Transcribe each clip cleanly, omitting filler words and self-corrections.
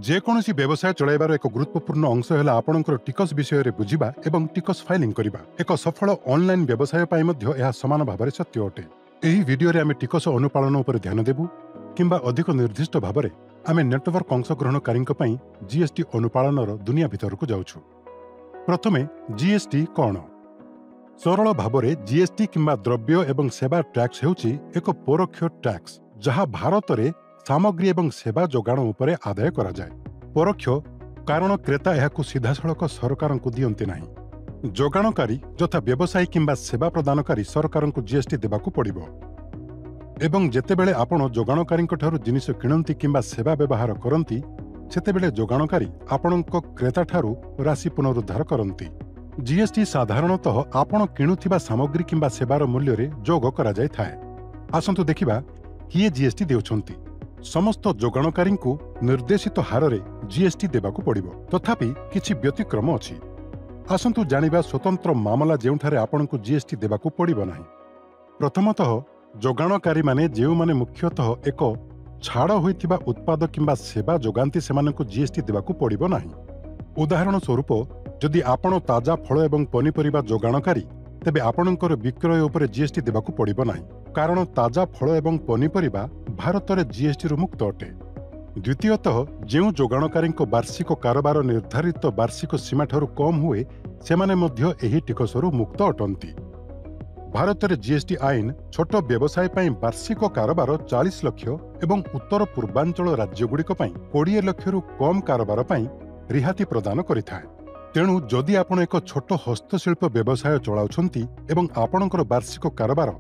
ଯେକୌଣସି ବ୍ୟବସାୟ ଚଳାଇବାର ଏକ ଗୁରୁତ୍ୱପୂର୍ଣ୍ଣ ଅଂଶ ହେଲା ଆପଣଙ୍କର ଟିକସ ବିଷୟରେ ବୁଝିବା ଏବଂ ଟିକସ ଫାଇଲିଂ କରିବା। ଏକ ସଫଳ ଅନଲାଇନ୍ ବ୍ୟବସାୟ ପାଇଁ ମଧ୍ୟ ଏହା ସମାନ ଭାବରେ ସତ୍ୟ ଅଟେ। ଏହି ଭିଡିଓରେ ଆମେ ଟିକସ ଅନୁପାଳନ ଉପରେ ଧ୍ୟାନ ଦେବୁ, କିମ୍ବା ଅଧିକ ନିର୍ଦ୍ଦିଷ୍ଟ ଭାବରେ ଆମେ ନେଟୱାର୍କ ଅଂଶଗ୍ରହଣକାରୀଙ୍କ ପାଇଁ ଜିଏସଟି ଅନୁପାଳନର ଦୁନିଆ ଭିତରକୁ ଯାଉଛୁ। ପ୍ରଥମେ ଜିଏସଟି କ'ଣ? ସରଳ ଭାବରେ ଜିଏସଟି କିମ୍ବା ଦ୍ରବ୍ୟ ଏବଂ ସେବା ଟ୍ୟାକ୍ସ ହେଉଛି ଏକ ପରୋକ୍ଷ ଟ୍ୟାକ୍ସ ଯାହା ଭାରତରେ ସାମଗ୍ରୀ ଏବଂ ସେବା ଯୋଗାଣ ଉପରେ ଆଦାୟ କରାଯାଏ। ପରୋକ୍ଷ କାରଣ କ୍ରେତା ଏହାକୁ ସିଧାସଳଖ ସରକାରଙ୍କୁ ଦିଅନ୍ତି ନାହିଁ। ଯୋଗାଣକାରୀ ଯଥା ବ୍ୟବସାୟୀ କିମ୍ବା ସେବା ପ୍ରଦାନକାରୀ ସରକାରଙ୍କୁ ଜିଏସଟି ଦେବାକୁ ପଡ଼ିବ। ଏବଂ ଯେତେବେଳେ ଆପଣ ଯୋଗାଣକାରୀଙ୍କଠାରୁ ଜିନିଷ କିଣନ୍ତି କିମ୍ବା ସେବା ବ୍ୟବହାର କରନ୍ତି, ସେତେବେଳେ ଯୋଗାଣକାରୀ ଆପଣଙ୍କ କ୍ରେତାଠାରୁ ରାଶି ପୁନରୁଦ୍ଧାର କରନ୍ତି। ଜିଏସଟି ସାଧାରଣତଃ ଆପଣ କିଣୁଥିବା ସାମଗ୍ରୀ କିମ୍ବା ସେବାର ମୂଲ୍ୟରେ ଯୋଗ କରାଯାଇଥାଏ। ଆସନ୍ତୁ ଦେଖିବା କିଏ ଜିଏସଟି ଦେଉଛନ୍ତି। ସମସ୍ତ ଯୋଗାଣକାରୀଙ୍କୁ ନିର୍ଦ୍ଦେଶିତ ହାରରେ ଜିଏସଟି ଦେବାକୁ ପଡ଼ିବ, ତଥାପି କିଛି ବ୍ୟତିକ୍ରମ ଅଛି। ଆସନ୍ତୁ ଜାଣିବା ସ୍ୱତନ୍ତ୍ର ମାମଲା ଯେଉଁଠାରେ ଆପଣଙ୍କୁ ଜିଏସଟି ଦେବାକୁ ପଡ଼ିବ ନାହିଁ। ପ୍ରଥମତଃ, ଯୋଗାଣକାରୀମାନେ ଯେଉଁମାନେ ମୁଖ୍ୟତଃ ଏକ ଛାଡ଼ ହୋଇଥିବା ଉତ୍ପାଦ କିମ୍ବା ସେବା ଯୋଗାନ୍ତି ସେମାନଙ୍କୁ ଜିଏସଟି ଦେବାକୁ ପଡ଼ିବ ନାହିଁ। ଉଦାହରଣ ସ୍ୱରୂପ, ଯଦି ଆପଣ ତାଜା ଫଳ ଏବଂ ପନିପରିବା ଯୋଗାଣକାରୀ, ତେବେ ଆପଣଙ୍କର ବିକ୍ରୟ ଉପରେ ଜିଏସଟି ଦେବାକୁ ପଡ଼ିବ ନାହିଁ, କାରଣ ତାଜା ଫଳ ଏବଂ ପନିପରିବା ଭାରତରେ ଜିଏସଟିରୁ ମୁକ୍ତ ଅଟେ। ଦ୍ୱିତୀୟତଃ, ଯେଉଁ ଯୋଗାଣକାରୀଙ୍କ ବାର୍ଷିକ କାରବାର ନିର୍ଦ୍ଧାରିତ ବାର୍ଷିକ ସୀମାଠାରୁ କମ୍ ହୁଏ, ସେମାନେ ମଧ୍ୟ ଏହି ଟିକସରୁ ମୁକ୍ତ ଅଟନ୍ତି। ଭାରତରେ ଜିଏସଟି ଆଇନ ଛୋଟ ବ୍ୟବସାୟ ପାଇଁ ବାର୍ଷିକ କାରବାର 40 ଲକ୍ଷ ଏବଂ ଉତ୍ତର ପୂର୍ବାଞ୍ଚଳ ରାଜ୍ୟଗୁଡ଼ିକ ପାଇଁ 20 ଲକ୍ଷରୁ କମ୍ କାରବାର ପାଇଁ ରିହାତି ପ୍ରଦାନ କରିଥାଏ। ତେଣୁ ଯଦି ଆପଣ ଏକ ଛୋଟ ହସ୍ତଶିଳ୍ପ ବ୍ୟବସାୟ ଚଳାଉଛନ୍ତି ଏବଂ ଆପଣଙ୍କର ବାର୍ଷିକ କାରବାର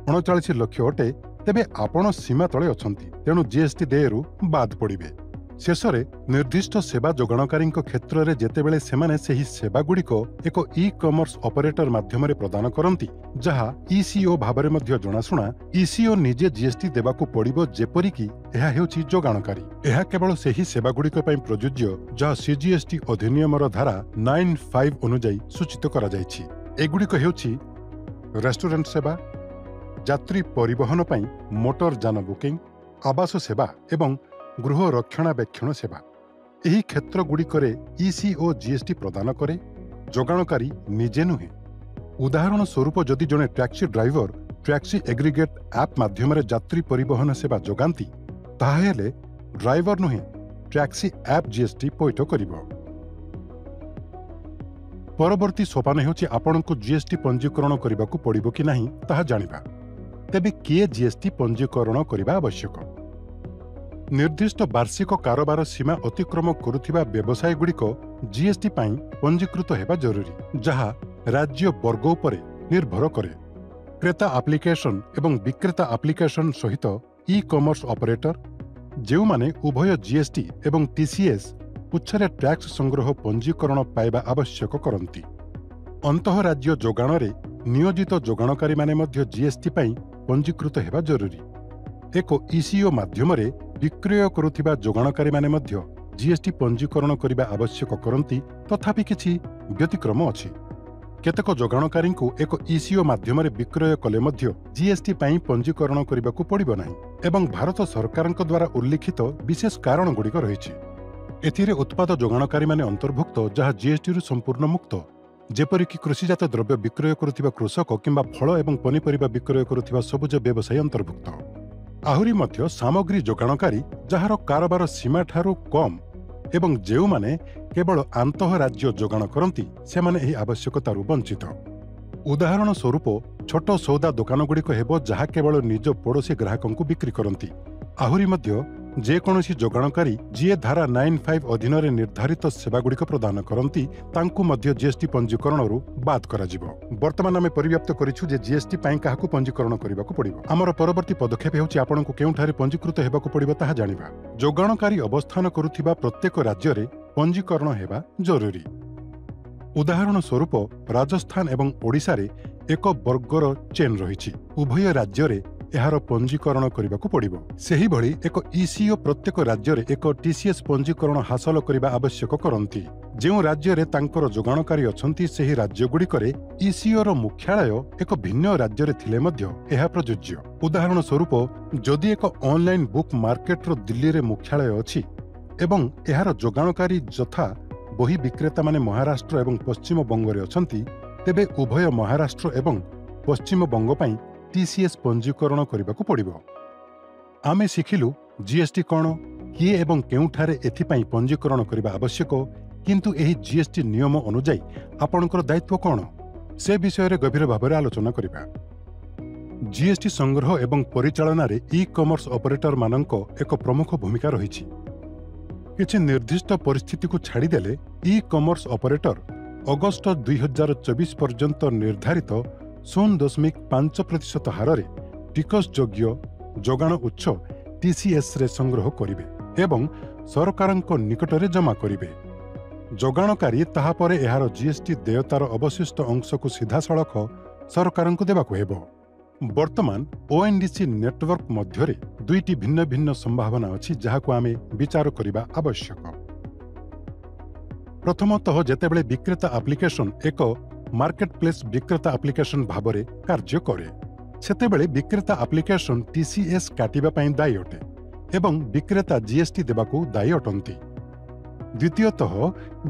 39 ଲକ୍ଷ ଅଟେ, ତେବେ ଆପଣ ସୀମା ତଳେ ଅଛନ୍ତି, ତେଣୁ ଜିଏସଟି ଦେୟରୁ ବାଦ୍ ପଡ଼ିବେ। ଶେଷରେ, ନିର୍ଦ୍ଦିଷ୍ଟ ସେବା ଯୋଗାଣକାରୀଙ୍କ କ୍ଷେତ୍ରରେ ଯେତେବେଳେ ସେମାନେ ସେହି ସେବାଗୁଡ଼ିକ ଏକ ଇ-କମର୍ସ ଅପରେଟର ମାଧ୍ୟମରେ ପ୍ରଦାନ କରନ୍ତି, ଯାହା ଇସିଓ ଭାବରେ ମଧ୍ୟ ଜଣାଶୁଣା, ଇସିଓ ନିଜେ ଜିଏସଟି ଦେବାକୁ ପଡ଼ିବ, ଯେପରିକି ଏହା ହେଉଛି ଯୋଗାଣକାରୀ। ଏହା କେବଳ ସେହି ସେବାଗୁଡ଼ିକ ପାଇଁ ପ୍ରଯୁଜ୍ୟ ଯାହା ସିଜିଏସଟି ଅଧିନିୟମର ଧାରା 95 ଅନୁଯାୟୀ ସୂଚିତ କରାଯାଇଛି। ଏଗୁଡ଼ିକ ହେଉଛି ରେଷ୍ଟୁରାଣ୍ଟ ସେବା, ଯାତ୍ରୀ ପରିବହନ ପାଇଁ ମୋଟର ଯାନ ବୁକିଂ, ଆବାସ ସେବା ଏବଂ ଗୃହ ରକ୍ଷଣାବେକ୍ଷଣ ସେବା। ଏହି କ୍ଷେତ୍ରଗୁଡ଼ିକରେ ଇସିଓ ଜିଏସଟି ପ୍ରଦାନ କରେ, ଯୋଗାଣକାରୀ ନିଜେ ନୁହେଁ। ଉଦାହରଣ ସ୍ୱରୂପ, ଯଦି ଜଣେ taxi driver taxi aggregate app ମାଧ୍ୟମରେ ଯାତ୍ରୀ ପରିବହନ ସେବା ଯୋଗାନ୍ତି, ତାହାହେଲେ ଡ୍ରାଇଭର ନୁହେଁ, ଟ୍ୟାକ୍ସି ଆପ୍ ଜିଏସଟି ପୈଠ କରିବ। ପରବର୍ତ୍ତୀ ସୋପାନ ହେଉଛି ଆପଣଙ୍କୁ ଜିଏସଟି ପଞ୍ଜୀକରଣ କରିବାକୁ ପଡ଼ିବ କି ନାହିଁ ତାହା ଜାଣିବା। ତେବେ କିଏ ଜିଏସଟି ପଞ୍ଜୀକରଣ କରିବା ଆବଶ୍ୟକ? ନିର୍ଦ୍ଦିଷ୍ଟ ବାର୍ଷିକ କାରବାର ସୀମା ଅତିକ୍ରମ କରୁଥିବା ବ୍ୟବସାୟଗୁଡ଼ିକ ଜିଏସଟି ପାଇଁ ପଞ୍ଜୀକୃତ ହେବା ଜରୁରୀ, ଯାହା ରାଜ୍ୟ ବର୍ଗ ଉପରେ ନିର୍ଭର କରେ। କ୍ରେତା ଆପ୍ଲିକେସନ ଏବଂ ବିକ୍ରେତା ଆପ୍ଲିକେସନ ସହିତ ଇ-କମର୍ସ ଅପରେଟର, ଯେଉଁମାନେ ଉଭୟ ଜିଏସଟି ଏବଂ ଟିସିଏସ୍ ଉଚ୍ଚରେ ଟ୍ୟାକ୍ସ ସଂଗ୍ରହ ପଞ୍ଜୀକରଣ ପାଇବା ଆବଶ୍ୟକ କରନ୍ତି। ଅନ୍ତଃରାଜ୍ୟ ଯୋଗାଣରେ ନିୟୋଜିତ ଯୋଗାଣକାରୀମାନେ ମଧ୍ୟ ଜିଏସଟି ପାଇଁ ପଞ୍ଜୀକୃତ ହେବା ଜରୁରୀ। ଏକ ଇସିଓ ମାଧ୍ୟମରେ ବିକ୍ରୟ କରୁଥିବା ଯୋଗାଣକାରୀମାନେ ମଧ୍ୟ ଜିଏସଟି ପଞ୍ଜୀକରଣ କରିବା ଆବଶ୍ୟକ କରନ୍ତି, ତଥାପି କିଛି ବ୍ୟତିକ୍ରମ ଅଛି। କେତେକ ଯୋଗାଣକାରୀଙ୍କୁ ଏକ ଇସିଓ ମାଧ୍ୟମରେ ବିକ୍ରୟ କଲେ ମଧ୍ୟ ଜିଏସଟି ପାଇଁ ପଞ୍ଜୀକରଣ କରିବାକୁ ପଡ଼ିବ ନାହିଁ, ଏବଂ ଭାରତ ସରକାରଙ୍କ ଦ୍ୱାରା ଉଲ୍ଲିଖିତ ବିଶେଷ କାରଣଗୁଡ଼ିକ ରହିଛି। ଏଥିରେ ଉତ୍ପାଦ ଯୋଗାଣକାରୀମାନେ ଅନ୍ତର୍ଭୁକ୍ତ ଯାହା ଜିଏସଟିରୁ ସମ୍ପୂର୍ଣ୍ଣ ମୁକ୍ତ, ଯେପରିକି କୃଷିଜାତ ଦ୍ରବ୍ୟ ବିକ୍ରୟ କରୁଥିବା କୃଷକ କିମ୍ବା ଫଳ ଏବଂ ପନିପରିବା ବିକ୍ରୟ କରୁଥିବା ସବୁଜ ବ୍ୟବସାୟୀ ଅନ୍ତର୍ଭୁକ୍ତ। ଆହୁରି ମଧ୍ୟ ସାମଗ୍ରୀ ଯୋଗାଣକାରୀ ଯାହାର କାରବାର ସୀମାଠାରୁ କମ୍ ଏବଂ ଯେଉଁମାନେ କେବଳ ଆନ୍ତଃରାଜ୍ୟ ଯୋଗାଣ କରନ୍ତି, ସେମାନେ ଏହି ଆବଶ୍ୟକତାରୁ ବଞ୍ଚିତ। ଉଦାହରଣ ସ୍ୱରୂପ, ଛୋଟ ସଉଦା ଦୋକାନଗୁଡ଼ିକ ହେବ ଯାହା କେବଳ ନିଜ ପଡ଼ୋଶୀ ଗ୍ରାହକଙ୍କୁ ବିକ୍ରି କରନ୍ତି। ଆହୁରି ମଧ୍ୟ ଯେକୌଣସି ଯୋଗାଣକାରୀ ଯିଏ ଧାରା 95 ଅଧୀନରେ ନିର୍ଦ୍ଧାରିତ ସେବାଗୁଡ଼ିକ ପ୍ରଦାନ କରନ୍ତି, ତାଙ୍କୁ ମଧ୍ୟ ଜିଏସଟି ପଞ୍ଜୀକରଣରୁ ବାଦ୍ କରାଯିବ। ବର୍ତ୍ତମାନ ଆମେ ପରିବ୍ୟାପ୍ତ କରିଛୁ ଯେ ଜିଏସଟି ପାଇଁ କାହାକୁ ପଞ୍ଜୀକରଣ କରିବାକୁ ପଡ଼ିବ। ଆମର ପରବର୍ତ୍ତୀ ପଦକ୍ଷେପ ହେଉଛି ଆପଣଙ୍କୁ କେଉଁଠାରେ ପଞ୍ଜୀକୃତ ହେବାକୁ ପଡ଼ିବ ତାହା ଜାଣିବା। ଯୋଗାଣକାରୀ ଅବସ୍ଥାନ କରୁଥିବା ପ୍ରତ୍ୟେକ ରାଜ୍ୟରେ ପଞ୍ଜୀକରଣ ହେବା ଜରୁରୀ। ଉଦାହରଣ ସ୍ୱରୂପ, ରାଜସ୍ଥାନ ଏବଂ ଓଡ଼ିଶାରେ ଏକ ବର୍ଗର ଚେନ୍ ରହିଛି। ଉଭୟ ରାଜ୍ୟରେ ଏହାର ପଞ୍ଜୀକରଣ କରିବାକୁ ପଡ଼ିବ। ସେହିଭଳି ଏକ ଇସିଓ ପ୍ରତ୍ୟେକ ରାଜ୍ୟରେ ଏକ ଟିସିଏସ୍ ପଞ୍ଜୀକରଣ ହାସଲ କରିବା ଆବଶ୍ୟକ କରନ୍ତି। ଯେଉଁ ରାଜ୍ୟରେ ତାଙ୍କର ଯୋଗାଣକାରୀ ଅଛନ୍ତି, ସେହି ରାଜ୍ୟଗୁଡ଼ିକରେ ଇସିଓର ମୁଖ୍ୟାଳୟ ଏକ ଭିନ୍ନ ରାଜ୍ୟରେ ଥିଲେ ମଧ୍ୟ ଏହା ପ୍ରଯୁଜ୍ୟ। ଉଦାହରଣ ସ୍ୱରୂପ, ଯଦି ଏକ ଅନଲାଇନ୍ ବୁକ୍ ମାର୍କେଟର ଦିଲ୍ଲୀରେ ମୁଖ୍ୟାଳୟ ଅଛି, ଏବଂ ଏହାର ଯୋଗାଣକାରୀ ଯଥା ବହି ବିକ୍ରେତାମାନେ ମହାରାଷ୍ଟ୍ର ଏବଂ ପଶ୍ଚିମବଙ୍ଗରେ ଅଛନ୍ତି, ତେବେ ଉଭୟ ମହାରାଷ୍ଟ୍ର ଏବଂ ପଶ୍ଚିମବଙ୍ଗ ପାଇଁ ଟିସିଏସ୍ ପଞ୍ଜୀକରଣ କରିବାକୁ ପଡ଼ିବ। ଆମେ ଶିଖିଲୁ ଜିଏସ୍ଟି କ'ଣ, କିଏ ଏବଂ କେଉଁଠାରେ ଏଥିପାଇଁ ପଞ୍ଜୀକରଣ କରିବା ଆବଶ୍ୟକ, କିନ୍ତୁ ଏହି ଜିଏସ୍ଟି ନିୟମ ଅନୁଯାୟୀ ଆପଣଙ୍କର ଦାୟିତ୍ୱ କ'ଣ, ସେ ବିଷୟରେ ଗଭୀର ଭାବରେ ଆଲୋଚନା କରିବା। ଜିଏସ୍ଟି ସଂଗ୍ରହ ଏବଂ ପରିଚାଳନାରେ ଇ-କମର୍ସ ଅପରେଟରମାନଙ୍କ ଏକ ପ୍ରମୁଖ ଭୂମିକା ରହିଛି। କିଛି ନିର୍ଦ୍ଦିଷ୍ଟ ପରିସ୍ଥିତିକୁ ଛାଡ଼ିଦେଲେ ଇ-କମର୍ସ ଅପରେଟର ଅଗଷ୍ଟ 2024 ପର୍ଯ୍ୟନ୍ତ ନିର୍ଦ୍ଧାରିତ 0.5% ହାରରେ ଟିକସଯୋଗ୍ୟ ଯୋଗାଣ ଉତ୍ସ ଟିସିଏସ୍ରେ ସଂଗ୍ରହ କରିବେ ଏବଂ ସରକାରଙ୍କ ନିକଟରେ ଜମା କରିବେ। ଯୋଗାଣକାରୀ ତାହାପରେ ଏହାର ଜିଏସ୍ଟି ଦେୟତାର ଅବଶିଷ୍ଟ ଅଂଶକୁ ସିଧାସଳଖ ସରକାରଙ୍କୁ ଦେବାକୁ ହେବ। ବର୍ତ୍ତମାନ ଓଏନ୍ଡିସି ନେଟୱାର୍କ ମଧ୍ୟରେ ଦୁଇଟି ଭିନ୍ନ ଭିନ୍ନ ସମ୍ଭାବନା ଅଛି ଯାହାକୁ ଆମେ ବିଚାର କରିବା ଆବଶ୍ୟକ। ପ୍ରଥମତଃ, ଯେତେବେଳେ ବିକ୍ରେତା ଆପ୍ଲିକେସନ ଏକ ମାର୍କେଟପ୍ଲେସ୍ ବିକ୍ରେତା ଆପ୍ଲିକେସନ ଭାବରେ କାର୍ଯ୍ୟ କରେ, ସେତେବେଳେ ବିକ୍ରେତା ଆପ୍ଲିକେସନ ଟିସିଏସ୍ କାଟିବା ପାଇଁ ଦାୟୀ ଅଟେ ଏବଂ ବିକ୍ରେତା ଜିଏସ୍ଟି ଦେବାକୁ ଦାୟୀ ଅଟନ୍ତି। ଦ୍ୱିତୀୟତଃ,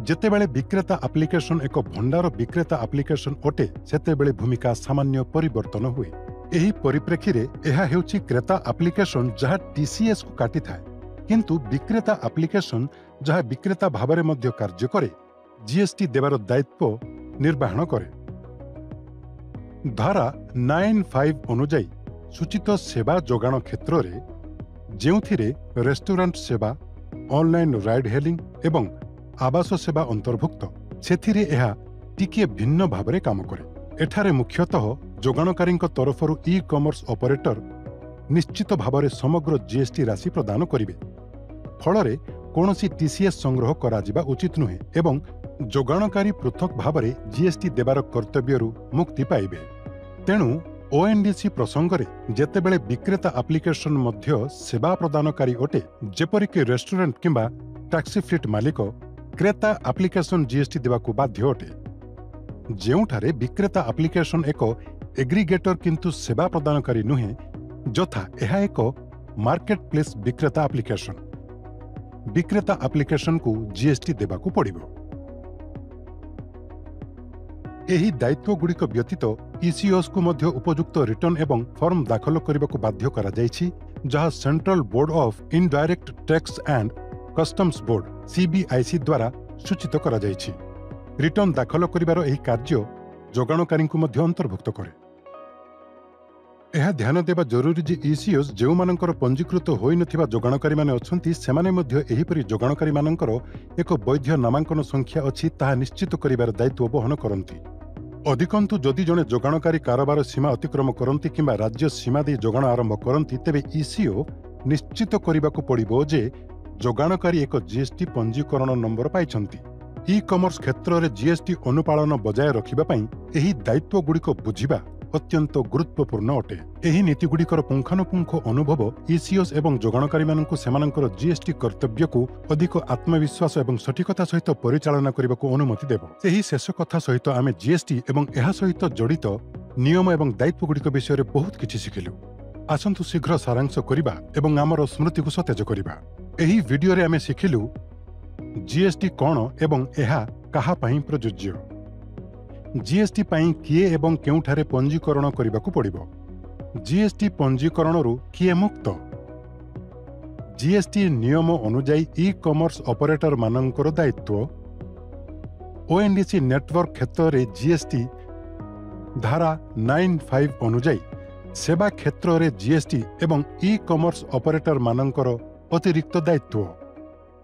ଯେତେବେଳେ ବିକ୍ରେତା ଆପ୍ଲିକେସନ ଏକ ଭଣ୍ଡାର ବିକ୍ରେତା ଆପ୍ଲିକେସନ ଅଟେ, ସେତେବେଳେ ଭୂମିକା ସାମାନ୍ୟ ପରିବର୍ତ୍ତନ ହୁଏ। ଏହି ପରିପ୍ରେକ୍ଷୀରେ ଏହା ହେଉଛି କ୍ରେତା ଆପ୍ଲିକେସନ ଯାହା ଟିସିଏସ୍କୁ କାଟିଥାଏ, କିନ୍ତୁ ବିକ୍ରେତା ଆପ୍ଲିକେସନ ଯାହା ବିକ୍ରେତା ଭାବରେ ମଧ୍ୟ କାର୍ଯ୍ୟ କରେ ଜିଏସ୍ଟି ଦେବାର ଦାୟିତ୍ୱ ନିର୍ବାହନ କରେ। ଧାରା 9(5) ଅନୁଯାୟୀ ସୂଚିତ ସେବା ଯୋଗାଣ କ୍ଷେତ୍ରରେ, ଯେଉଁଥିରେ ରେଷ୍ଟୁରାଣ୍ଟ ସେବା, ଅନଲାଇନ୍ ରାଇଡ୍ ହେଲିଂ ଏବଂ ଆବାସ ସେବା ଅନ୍ତର୍ଭୁକ୍ତ, ସେଥିରେ ଏହା ଟିକିଏ ଭିନ୍ନ ଭାବରେ କାମ କରେ। ଏଠାରେ ମୁଖ୍ୟତଃ ଯୋଗାଣକାରୀଙ୍କ ତରଫରୁ ଇ-କମର୍ସ ଅପରେଟର ନିଶ୍ଚିତ ଭାବରେ ସମଗ୍ର ଜିଏସ୍ଟି ରାଶି ପ୍ରଦାନ କରିବେ। ଫଳରେ କୌଣସି ଟିସିଏସ୍ ସଂଗ୍ରହ କରାଯିବା ଉଚିତ ନୁହେଁ ଏବଂ ଯୋଗାଣକାରୀ ପୃଥକ ଭାବରେ ଜିଏସ୍ଟି ଦେବାର କର୍ତ୍ତବ୍ୟରୁ ମୁକ୍ତି ପାଇବେ। ତେଣୁ ଓଏନ୍ଡିସି ପ୍ରସଙ୍ଗରେ ଯେତେବେଳେ ବିକ୍ରେତା ଆପ୍ଲିକେସନ ମଧ୍ୟ ସେବା ପ୍ରଦାନକାରୀ ଅଟେ, ଯେପରିକି ରେଷ୍ଟୁରାଣ୍ଟ କିମ୍ବା ଟ୍ୟାକ୍ସି ଫ୍ଲିଟ୍ ମାଲିକ, କ୍ରେତା ଆପ୍ଲିକେସନ ଜିଏସ୍ଟି ଦେବାକୁ ବାଧ୍ୟ ଅଟେ। ଯେଉଁଠାରେ ବିକ୍ରେତା ଆପ୍ଲିକେସନ ଏକ ଏଗ୍ରିଗେଟର କିନ୍ତୁ ସେବା ପ୍ରଦାନକାରୀ ନୁହେଁ, ଯଥା ଏହା ଏକ ମାର୍କେଟପ୍ଲେସ୍ ବିକ୍ରେତା ଆପ୍ଲିକେସନ, ବିକ୍ରେତା ଆପ୍ଲିକେସନକୁ ଜିଏସ୍ଟି ଦେବାକୁ ପଡ଼ିବ। ଏହି ଦାୟିତ୍ୱଗୁଡ଼ିକ ବ୍ୟତୀତ ଇସିଓସ୍କୁ ମଧ୍ୟ ଉପଯୁକ୍ତ ରିଟର୍ଣ୍ଣ ଏବଂ ଫର୍ମ ଦାଖଲ କରିବାକୁ ବାଧ୍ୟ କରାଯାଇଛି, ଯାହା central board of indirect tax and customs board CBIC ଦ୍ୱାରା ସୂଚିତ କରାଯାଇଛି। ରିଟର୍ଣ୍ଣ ଦାଖଲ କରିବାର ଏହି କାର୍ଯ୍ୟ ଯୋଗାଣକାରୀଙ୍କୁ ମଧ୍ୟ ଅନ୍ତର୍ଭୁକ୍ତ କରେ। ଏହା ଧ୍ୟାନ ଦେବା ଜରୁରୀ ଯେ ଇସିଓସ୍ ଯେଉଁମାନଙ୍କର ପଞ୍ଜୀକୃତ ହୋଇନଥିବା ଯୋଗାଣକାରୀମାନେ ଅଛନ୍ତି, ସେମାନେ ମଧ୍ୟ ଏହିପରି ଯୋଗାଣକାରୀମାନଙ୍କର ଏକ ବୈଧ ନାମାଙ୍କନ ସଂଖ୍ୟା ଅଛି ତାହା ନିଶ୍ଚିତ କରିବାର ଦାୟିତ୍ୱ ବହନ କରନ୍ତି। ଅଧିକନ୍ତୁ ଯଦି ଜଣେ ଯୋଗାଣକାରୀ କାରବାର ସୀମା ଅତିକ୍ରମ କରନ୍ତି କିମ୍ବା ରାଜ୍ୟ ସୀମା ଦେଇ ଯୋଗାଣ ଆରମ୍ଭ କରନ୍ତି, ତେବେ ଇସିଓ ନିଶ୍ଚିତ କରିବାକୁ ପଡ଼ିବ ଯେ ଯୋଗାଣକାରୀ ଏକ ଜିଏସ୍ଟି ପଞ୍ଜୀକରଣ ନମ୍ବର ପାଇଛନ୍ତି। ଇ-କମର୍ସ କ୍ଷେତ୍ରରେ ଜିଏସ୍ଟି ଅନୁପାଳନ ବଜାୟ ରଖିବା ପାଇଁ ଏହି ଦାୟିତ୍ୱଗୁଡ଼ିକ ବୁଝିବା ଅତ୍ୟନ୍ତ ଗୁରୁତ୍ୱପୂର୍ଣ୍ଣ ଅଟେ। ଏହି ନୀତିଗୁଡ଼ିକର ପୁଙ୍ଖାନୁପୁଙ୍ଖ ଅନୁଭବ ଇସିଓସ୍ ଏବଂ ଯୋଗାଣକାରୀମାନଙ୍କୁ ସେମାନଙ୍କର ଜିଏସ୍ଟି କର୍ତ୍ତବ୍ୟକୁ ଅଧିକ ଆତ୍ମବିଶ୍ୱାସ ଏବଂ ସଠିକତା ସହିତ ପରିଚାଳନା କରିବାକୁ ଅନୁମତି ଦେବ। ଏହି ଶେଷ କଥା ସହିତ ଆମେ ଜିଏସ୍ଟି ଏବଂ ଏହା ସହିତ ଜଡ଼ିତ ନିୟମ ଏବଂ ଦାୟିତ୍ୱଗୁଡ଼ିକ ବିଷୟରେ ବହୁତ କିଛି ଶିଖିଲୁ। ଆସନ୍ତୁ ଶୀଘ୍ର ସାରାଂଶ କରିବା ଏବଂ ଆମର ସ୍ମୃତିକୁ ସତେଜ କରିବା। ଏହି ଭିଡିଓରେ ଆମେ ଶିଖିଲୁ ଜିଏସ୍ଟି କ'ଣ ଏବଂ ଏହା କାହା ପାଇଁ ପ୍ରଯୁଜ୍ୟ, ଜିଏସ୍ଟି ପାଇଁ କିଏ ଏବଂ କେଉଁଠାରେ ପଞ୍ଜୀକରଣ କରିବାକୁ ପଡ଼ିବ, ଜିଏସ୍ଟି ପଞ୍ଜୀକରଣରୁ କିଏ ମୁକ୍ତ, ଜିଏସ୍ଟି ନିୟମ ଅନୁଯାୟୀ ଇ-କମର୍ସ ଅପରେଟରମାନଙ୍କର ଦାୟିତ୍ୱ, ଓଏନ୍ଡିସି ନେଟୱାର୍କ କ୍ଷେତ୍ରରେ ଜିଏସ୍ଟି ଧାରା 9(5) ଅନୁଯାୟୀ ସେବା କ୍ଷେତ୍ରରେ ଜିଏସ୍ଟି ଏବଂ ଇ-କମର୍ସ ଅପରେଟରମାନଙ୍କର ଅତିରିକ୍ତ ଦାୟିତ୍ୱ।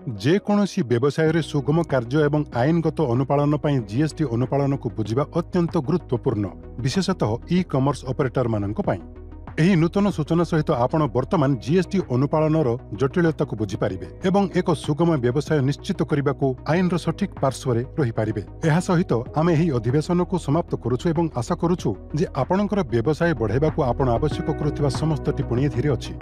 ଯେକୌଣସି ବ୍ୟବସାୟରେ ସୁଗମ କାର୍ଯ୍ୟ ଏବଂ ଆଇନଗତ ଅନୁପାଳନ ପାଇଁ ଜିଏସ୍ଟି ଅନୁପାଳନକୁ ବୁଝିବା ଅତ୍ୟନ୍ତ ଗୁରୁତ୍ୱପୂର୍ଣ୍ଣ, ବିଶେଷତଃ ଇ-କମର୍ସ ଅପରେଟରମାନଙ୍କ ପାଇଁ। ଏହି ନୂତନ ସୂଚନା ସହିତ ଆପଣ ବର୍ତ୍ତମାନ ଜିଏସ୍ଟି ଅନୁପାଳନର ଜଟିଳତାକୁ ବୁଝିପାରିବେ ଏବଂ ଏକ ସୁଗମ ବ୍ୟବସାୟ ନିଶ୍ଚିତ କରିବାକୁ ଆଇନର ସଠିକ୍ ପାର୍ଶ୍ୱରେ ରହିପାରିବେ। ଏହା ସହିତ ଆମେ ଏହି ଅଧିବେଶନକୁ ସମାପ୍ତ କରୁଛୁ ଏବଂ ଆଶା କରୁଛୁ ଯେ ଆପଣଙ୍କର ବ୍ୟବସାୟ ବଢ଼ାଇବାକୁ ଆପଣ ଆବଶ୍ୟକ କରୁଥିବା ସମସ୍ତ ଟିପ୍ପଣୀ ଏଥିରେ ଅଛି।